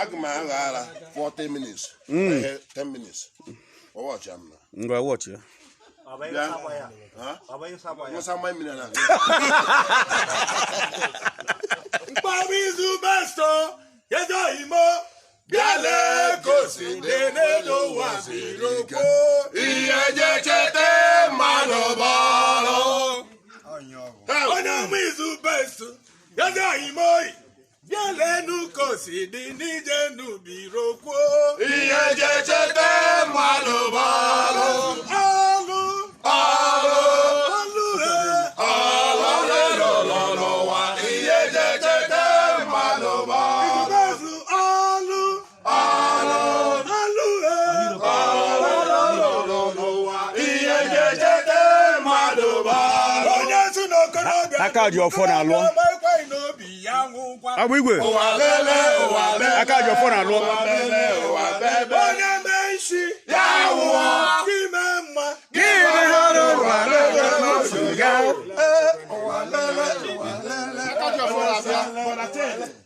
Agmara 40 minutes. 10 minutes. Watch him now. Go watch you. What's my minute? Bobby Zubasto, Yadoimo, Gale, Cosi, Denedo, Waziroko, Iajete, Manobalo. Onamizu Basto, Yadoimo, Gale, Nucosi, Dinija, Nubiroko, Iajete, Manobalo. I called your phone alone. I will go. I called your phone alone.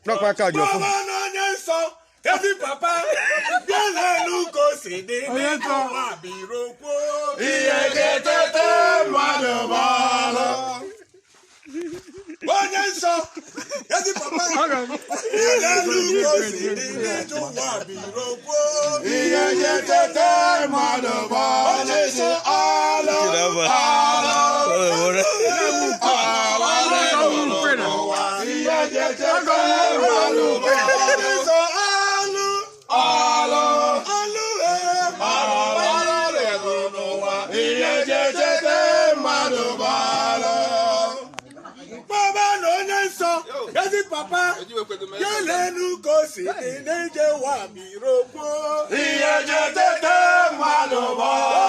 Look, I called your phone. Every papa, Papa, Yelenu Kosi, Neje Wabiroko, Iajete, Manobalo.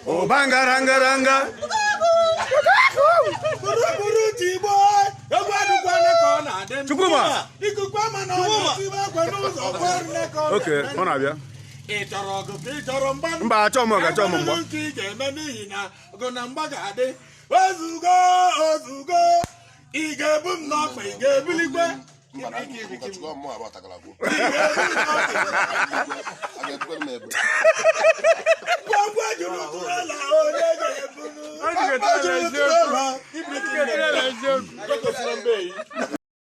Oh, banga, ranga, ranga. Chukuma. Okay, on a bien. Mba chomo ga chomo mba.